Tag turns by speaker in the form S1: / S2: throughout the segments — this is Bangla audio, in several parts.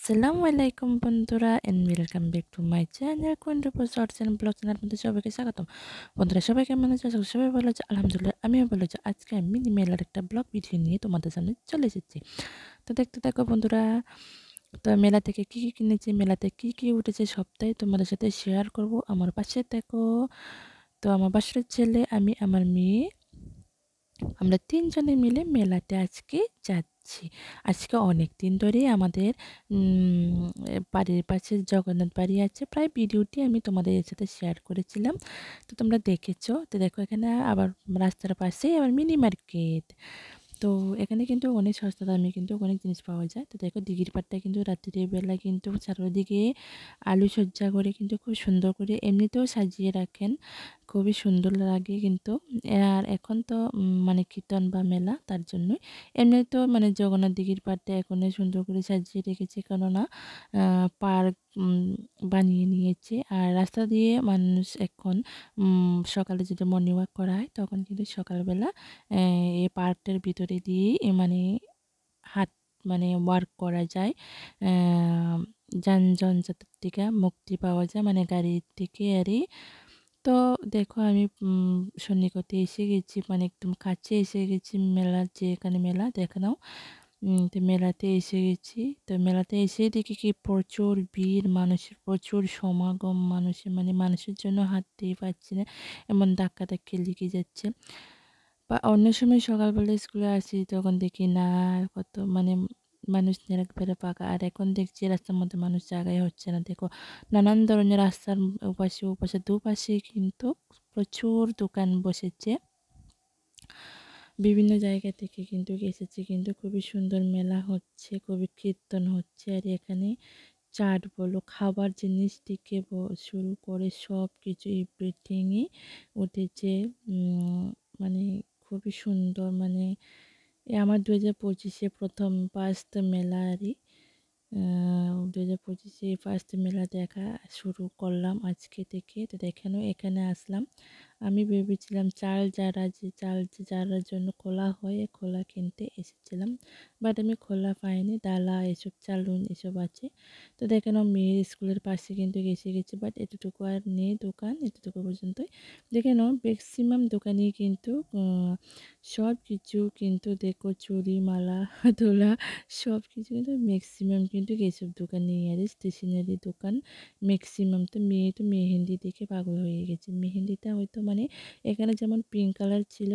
S1: আসসালামু আলাইকুম বন্ধুরা and welcome back to my channel quintuple shorts and blogs এর মধ্যে সবাইকে স্বাগতম। বন্ধুরা সবাই কেমন আছো? আশা করি সবাই ভালো আছে। আলহামদুলিল্লাহ আমিও ভালো আছি। আজকে আমি মেলার একটা ব্লগ ভিডিও নিয়ে তোমাদের সামনে চলে এসেছি। তো দেখতে থাকো বন্ধুরা। তো মেলা থেকে কি কি কিনেছি, মেলাতে কি কি উঠেছে সবটাই তোমাদের সাথে শেয়ার করব। আমার পাশে দেখো। তো আমার বাসার ছেলে, আমি, আমার মেয়ে, আমরা ৩ জনে মিলে মেলাতে আজকে যাচ্ছি। আজকে অনেকদিন ধরেই আমাদের বাড়ির পাশে জগন্নাথ বাড়ি আছে। প্রায় ভিডিওটি আমি তোমাদের সাথে শেয়ার করেছিলাম। তো তোমরা দেখেছো। তো দেখো এখানে আবার রাস্তার পাশেই আবার মিনি মার্কেট। তো এখানে কিন্তু অনেক সস্তা দামে কিন্তু অনেক জিনিস পাওয়া যায়। তো দেখো দিঘির পাড়টা কিন্তু রাত্রির বেলা কিন্তু চারদিকে আলোকসজ্জা করে কিন্তু খুব সুন্দর করে এমনিতেও সাজিয়ে রাখেন। খুবই সুন্দর লাগে কিন্তু। আর এখন তো মানে কীর্তন বা মেলা তার জন্যই। এমনিতেও মানে জগন্নাথ দিঘির পাড়টা এখন সুন্দর করে সাজিয়ে রেখেছে, কেননা পার্ক বানিয়ে নিয়েছে। আর রাস্তা দিয়ে মানুষ এখন সকালে যদি মর্নিং ওয়াক করা হয় তখন কিন্তু সকালবেলা এই পার্কটার ভিতরে দিয়েই মানে হাট মানে ওয়ার্ক করা যায়। যানজট থেকে মুক্তি পাওয়া যায়, মানে গাড়ির থেকে আরই। তো দেখো আমি সন্নিকটে এসে গেছি, মানে একদম কাছে এসে গেছি মেলার, যে এখানে মেলা দেখে নাও। তো মেলাতে এসে গেছি। তো মেলাতে এসে দেখি কি প্রচুর ভিড়, মানুষের প্রচুর সমাগম, মানুষের মানে মানুষের জন্য হাঁটতেই পারছি না, এমন ধাক্কাধাক্কি লেগে যাচ্ছে। বা অন্য সময় সকালবেলা স্কুলে আসি তখন দেখি না, কত মানে মানুষ একবারে ফাঁকা। আর এখন দেখছি রাস্তার মধ্যে মানুষ জায়গায় হচ্ছে না। দেখো নানান ধরনের রাস্তার ওপাশে ওপাশে দুপাশে কিন্তু প্রচুর দোকান বসেছে। বিভিন্ন জায়গা থেকে কিন্তু এসেছে, কিন্তু খুবই সুন্দর মেলা হচ্ছে, খুবই কীর্তন হচ্ছে। আর এখানে চাট বলো, খাবার জিনিস থেকে শুরু করে সব কিছু এভরিথিংই উঠেছে। মানে খুবই সুন্দর, মানে আমার 2025-এ প্রথম ফার্স্ট মেলা আরই। 2025-এ ফার্স্ট মেলা দেখা শুরু করলাম আজকে থেকে। তো দেখানো এখানে আসলাম। আমি ভেবেছিলাম চাল যে যারার জন্য খোলা হয় খোলা কিনতে এসেছিলাম, বাট আমি খোলা পাইনি। ডালা এসব চালুন এসব আছে। তো দেখানো মেয়ের স্কুলের পাশে কিন্তু এসে গেছি, বাট এতটুকু আর নেই দোকান, এতটুকু পর্যন্তই। দেখে নাও ম্যাক্সিমাম দোকানেই কিন্তু সব কিছু কিন্তু দেখো চুড়ি মালা তোলা সব কিছু কিন্তু ম্যাক্সিমাম কিন্তু এইসব দোকান নেই। আর স্টেশনারি দোকান ম্যাক্সিমাম। তো মেয়ে তো মেহেন্দি দেখে পাগল হয়ে গেছে। মেহেন্দিটা হয়তো মানে এখানে যেমন পিঙ্ক কালার ছিল,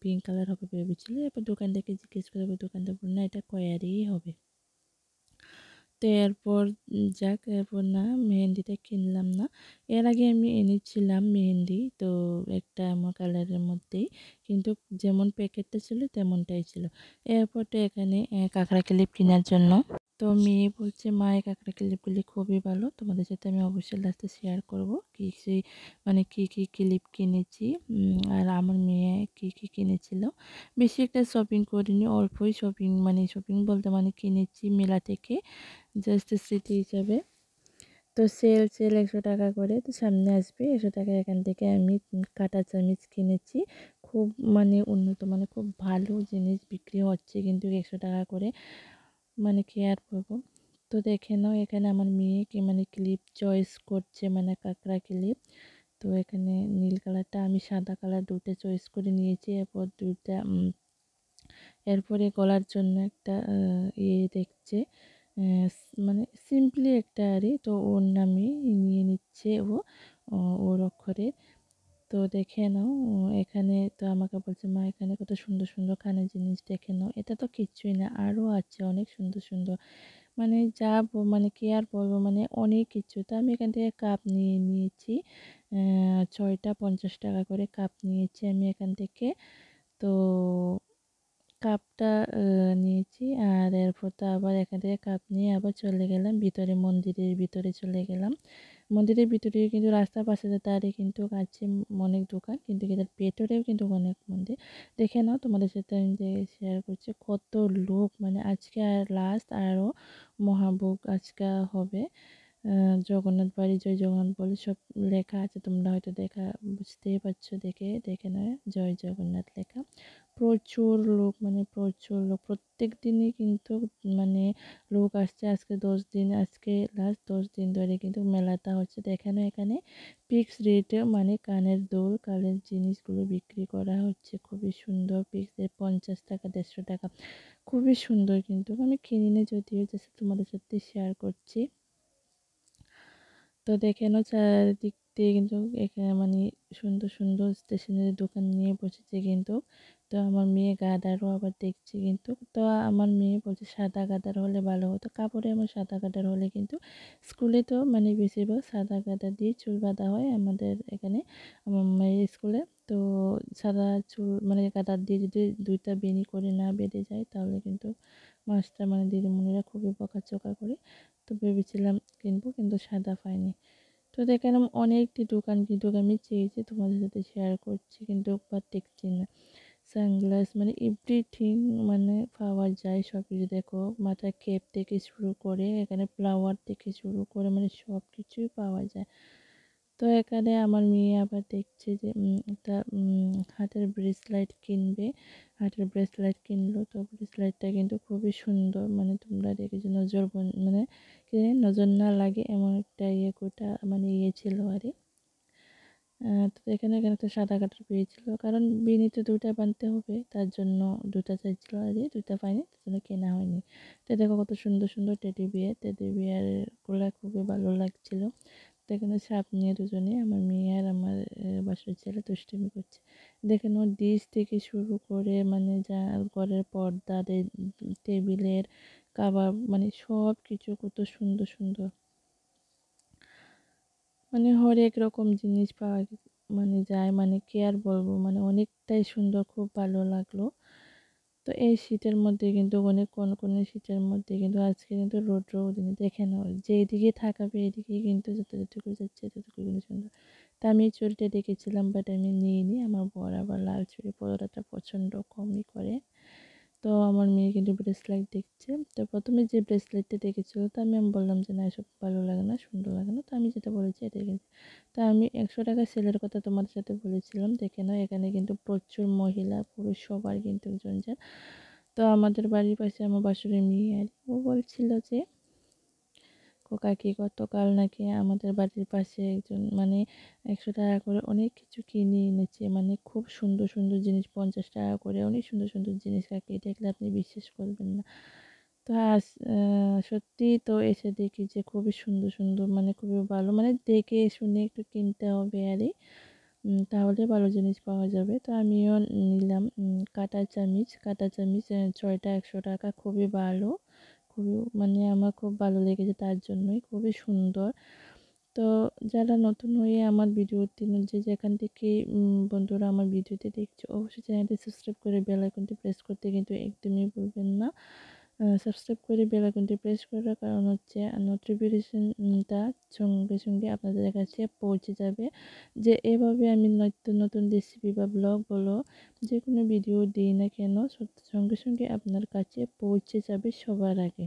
S1: পিঙ্ক কালার হবে ভেবেছিল। এরপর দোকানটাকে জিজ্ঞেস করবো, দোকানটা বলল না এটা কয়ারই হবে। তো এরপর যাক, এরপর না মেহেন্দিটা কিনলাম না। এর আগে আমি এনেছিলাম মেহেন্দি, তো একটা আমার কালারের মধ্যেই, কিন্তু যেমন প্যাকেটটা ছিল তেমনটাই ছিল। এরপর তো এখানে কাঁকড়া ক্লিপ কেনার জন্য। তো মেয়ে বলছে মা এই কাঁকড়া ক্লিপগুলি খুবই ভালো, তোমাদের সাথে আমি অবশ্যই লাস্টে শেয়ার করব কি সেই মানে কি কি ক্লিপ কিনেছি। আর আমার মেয়ে কি কি কিনেছিল। বেশি একটা শপিং করিনি, অল্পই শপিং, মানে শপিং বলতে মানে কিনেছি মেলা থেকে জাস্ট স্মৃতি হিসাবে। তো সেল 100 টাকা করে, তো সামনে আসবে 100 টাকা। এখান থেকে আমি কাঁটা চামচ কিনেছি। খুব মানে উন্নত, মানে খুব ভালো জিনিস বিক্রি হচ্ছে কিন্তু 100 টাকা করে, মানে কি আর বলবো। তো দেখে নাও এখানে আমার মেয়ে কি মানে ক্লিপ চয়েস করছে, মানে কাঁকড়া ক্লিপ। তো এখানে নীল কালারটা, আমি সাদা কালার দুটো চয়েস করে নিয়েছি। এরপর দুইটা এরপরে গলার জন্য একটা ইয়ে দেখছে, মানে সিম্পলি একটা আরই। তো ওর নামে নিয়ে নিচ্ছে ওর অক্ষরে। তো দেখে নাও এখানে, তো আমাকে বলছে মা এখানে কত সুন্দর সুন্দর কানের জিনিস দেখে নাও। এটা তো কিচ্ছুই না, আরও আছে অনেক সুন্দর সুন্দর, মানে যা মানে কি আর বলবো, মানে অনেক কিছু। তো আমি এখান থেকে কাপ নিয়ে নিয়েছি, 6টা 50 টাকা করে কাপ নিয়েছি আমি এখান থেকে। তো কাপটা নিয়েছি। আর এরপর তো আবার এখান থেকে কাপ নিয়ে আবার চলে গেলাম ভিতরে, মন্দিরের ভিতরে চলে গেলাম। মন্দিরের ভিতরে কিন্তু রাস্তার পাশে তারই কিন্তু আছে অনেক দোকান, কিন্তু এদের ভেতরেও কিন্তু অনেক মন্দির। দেখে নাও তোমাদের সাথে আমি যে শেয়ার করছি কত লোক, মানে আজকে আর লাস্ট, আরও মহাভোগ আজকে হবে। জগন্নাথ বাড়ি জয় জগন্নাথ বলে সব লেখা আছে, তোমরা হয়তো বুঝতেই পারছো, দেখে নয় জয় জগন্নাথ লেখা। প্রচুর লোক, মানে প্রচুর লোক, প্রত্যেক দিনই কিন্তু মানে লোক আসছে। আজকে 10 দিন, আজকে লাস্ট 10 দিন ধরে কিন্তু মেলাটা হচ্ছে। দেখানো এখানে ফিক্স রেটে মানে কানের দুল, কানের জিনিসগুলো বিক্রি করা হচ্ছে। খুবই সুন্দর, ফিক্স রেট 50 টাকা, 150 টাকা, খুবই সুন্দর। কিন্তু আমি কিনিনি যদিও, জাস্ট তোমাদের সাথে শেয়ার করছি। তো দেখে নাও চারিদিক দিয়ে কিন্তু এখানে মানে সুন্দর সুন্দর স্টেশনারি দোকান নিয়ে বসেছে কিন্তু। তো আমার মেয়ে গাদারও আবার দেখছে কিন্তু। তো আমার মেয়ে বলছে সাদা গাদার হলে ভালো হতো, কাপড়ে আমার সাদা গাদার হলে কিন্তু স্কুলে তো মানে বেশিরভাগ সাদা গাদার দিয়ে চুল বাঁধা হয় আমাদের এখানে, আমার মেয়ের স্কুলে। তো সাদা চুল মানে গাদার দিয়ে যদি 2টা বেনি করে না বেঁধে যায় তাহলে কিন্তু মাস্টার মানে দিদিমণিরা খুবই বকাঝকা করে। তো ভেবেছিলাম কিনবো, কিন্তু সাদা পাইনি। তো দেখলাম অনেকটি দোকান কিন্তু আমি চেয়েছি তোমাদের সাথে শেয়ার করছি, কিন্তু বা দেখছি না। সানগ্লাস মানে এভরিথিং মানে পাওয়া যায় সব কিছু। দেখো মাথার কেপ থেকে শুরু করে এখানে ফ্লাওয়ার থেকে শুরু করে মানে সব কিছুই পাওয়া যায়। তো এখানে আমার মেয়ে আবার দেখছে যে একটা হাতের ব্রেসলাইট কিনবে, হাতের ব্রেসলাইট কিনলো। তো ব্রেসলাইটটা কিন্তু খুবই সুন্দর, মানে তোমরা দেখেছো মানে নজর না লাগে এমন একটা কোটা মানে ছিল আর কি। তো এখানে এখানে তো সাদা কাটার পেয়েছিল, কারণ বিনিতে 2টা বানতে হবে, তার জন্য 2টা চাইছিল আর কি, 2টা পাইনি, তার জন্য কেনা হয়নি। তো দেখো কত সুন্দর সুন্দর টেডি বিয়ার গুলা খুবই ভালো লাগছিল। তো এখানে সাপ নিয়ে দুজনে, আমার মেয়ে আর আমার বাসার ছেলে দুষ্টুমি করছে। দেখেন ওর ডিশ থেকে শুরু করে মানে যা ঘরের পর্দা, টেবিলের কাভার, মানে সব কিছু কত সুন্দর সুন্দর, মানে হরেক রকম জিনিস পাওয়া মানে যায়, মানে কি আর বলবো, মানে অনেকটাই সুন্দর, খুব ভালো লাগলো। তো এই শীতের মধ্যে কিন্তু অনেক কনকনে শীতের মধ্যে কিন্তু আজকে কিন্তু রৌদ্র উঠেনি। দেখে নাও যেদিকে থাকাবে এদিকে কিন্তু যতটুকু যাচ্ছে ততটুকু কিন্তু সুন্দর। তা আমি এই চুড়িটা দেখেছিলাম, বাট আমি নিইনি। আমার বর আবার লাল চুড়ি পরাটা পছন্দ কমই করে। তো আমার মেয়ে কিন্তু ব্রেসলেট দেখছে। তো প্রথমে যে ব্রেসলেটটা দেখেছিল, তো আমি বললাম যে না এসব ভালো লাগে না, সুন্দর লাগে না। তো আমি যেটা বলেছি এটাই কিনছি। তো আমি 100 টাকা সেলের কথা তোমাদের সাথে বলেছিলাম। দেখে নাও এখানে কিন্তু প্রচুর মহিলা পুরুষ সবার কিন্তু জঞ্জাল। তো আমাদের বাড়ির পাশে আমার বাসুরের মেয়ে আর ও বলছিল যে কাকি গতকাল নাকি আমাদের বাড়ির পাশে একজন মানে 100 টাকা করে অনেক কিছু কিনে এনেছে, মানে খুব সুন্দর সুন্দর জিনিস, 50 টাকা করে অনেক সুন্দর সুন্দর জিনিস। কাকি দেখলে আপনি বিশ্বাস করবেন না। তো সত্যি তো এসে দেখি যে খুবই সুন্দর সুন্দর, মানে খুবই ভালো, মানে দেখে শুনে একটু কিনতে হবে আরই, তাহলে ভালো জিনিস পাওয়া যাবে। তো আমিও নিলাম কাঁটা চামিচ 6টা 100 টাকা, খুবই ভালো, খুবই মানে আমার খুব ভালো লেগেছে, তার জন্যই খুবই সুন্দর। তো যারা নতুন হয়ে আমার ভিডিওটি যে যেখান থেকে বন্ধুরা আমার ভিডিওটি দেখছো, অবশ্যই চ্যানেলটি সাবস্ক্রাইব করে বেল আইকনটি প্রেস করতে কিন্তু একদমই ভুলবেন না। সাবস্ক্রাইব করে বেল আইকনটি প্রেস করার কারণ হচ্ছে নোটিফিকেশনটা সঙ্গে সঙ্গে আপনাদের কাছে পৌঁছে যাবে, যে এভাবে আমি নতুন নতুন রেসিপি বা ব্লগ বলো যে কোনো ভিডিও দিই না কেন সঙ্গে সঙ্গে আপনার কাছে পৌঁছে যাবে সবার আগে।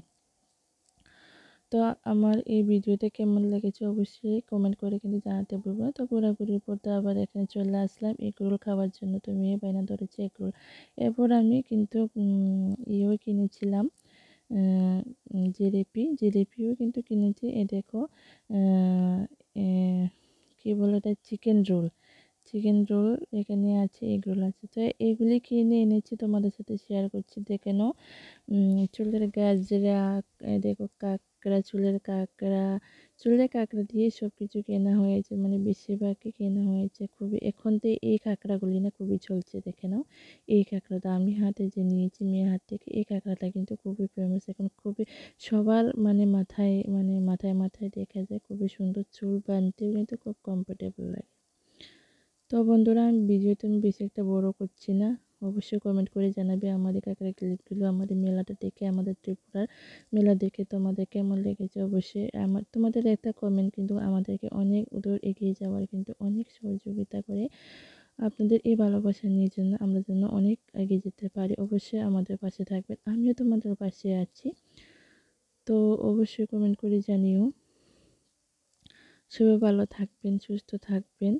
S1: তো আমার এই ভিডিওটা কেমন লেগেছে অবশ্যই কমেন্ট করে কিন্তু জানাতে ভুলবো না। তো ঘোরাঘুরির পর তো আবার এখানে চলে আসলাম এগরোল খাওয়ার জন্য। তো মেয়ে বায়না ধরেছে এগরোল। এরপর আমি কিন্তু ইয়েও কিনেছিলাম, জিলিপিও কিন্তু কিনেছি। এ দেখো কী বলে এটা, চিকেন রোল এখানে আছে, এগরোল আছে। তো এগুলি কিনে এনেছি তোমাদের সাথে শেয়ার করছি। দেখে নাও চুলের গাজরা, দেখো কাঁকড়া, চুলের কাঁকড়া দিয়ে সব কিছু কেনা হয়েছে, মানে বেশিরভাগই কেনা হয়েছে। খুবই এখন তো এই কাঁকড়াগুলি না খুবই চলছে। দেখে নাও এই কাঁকড়াটা আমি হাতে যে নিয়েছি মেয়ের হাত থেকে, এই কাঁকড়াটা কিন্তু খুবই ফেমাস এখন, খুবই সবার মানে মাথায় দেখা যায়, খুবই সুন্দর, চুল বাঁধতেও কিন্তু খুব কমফোর্টেবল লাগে। তো বন্ধুরা আমি ভিডিওটা বেশি একটা বড় করছি না, অবশ্যই কমেন্ট করে জানাবে আমাদের কাঁকড়া ক্লিপগুলো, আমাদের মেলাটা দেখে, আমাদের ত্রিপুরার মেলা দেখে তোমাদের কেমন লেগেছে। অবশ্যই তোমাদের একটা কমেন্ট কিন্তু আমাদেরকে অনেক দূর এগিয়ে যাওয়ার কিন্তু অনেক সহযোগিতা করে। আপনাদের এই ভালোবাসা নিয়ে জন্য আমরা যেন অনেক এগিয়ে যেতে পারি, অবশ্যই আমাদের পাশে থাকবেন, আমিও তোমাদের পাশে আছি। তো অবশ্যই কমেন্ট করে জানিও। সবাই ভালো থাকবেন, সুস্থ থাকবেন,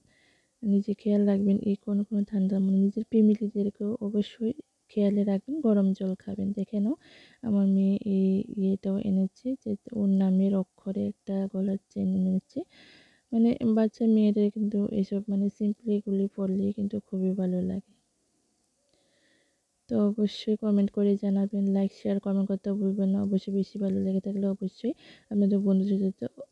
S1: নিজে খেয়াল রাখবেন। এই কোনো ঠান্ডার মধ্যে নিজের ফ্যামিলিদেরকেও অবশ্যই খেয়ালে রাখবেন, গরম জল খাবেন। দেখে নাও আমার মেয়ে এই ইয়েটাও এনেছে, যে ওর নামের অক্ষরে একটা গলার চেন এনেছে। মানে বাচ্চা মেয়েদের কিন্তু এসব মানে সিম্পলি এগুলি পড়লে কিন্তু খুবই ভালো লাগে। তো অবশ্যই কমেন্ট করে জানাবেন, লাইক শেয়ার কমেন্ট করতে ভুলবেন না। অবশ্যই বেশি ভালো লেগে থাকলে অবশ্যই আপনাদের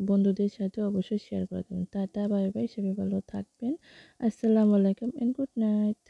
S1: বন্ধুদের সাথে অবশ্যই শেয়ার করে দেবেন। টাটা, বাই বাই, সবাই ভালো থাকবেন। আসসালামু আলাইকুম এন্ড গুড নাইট।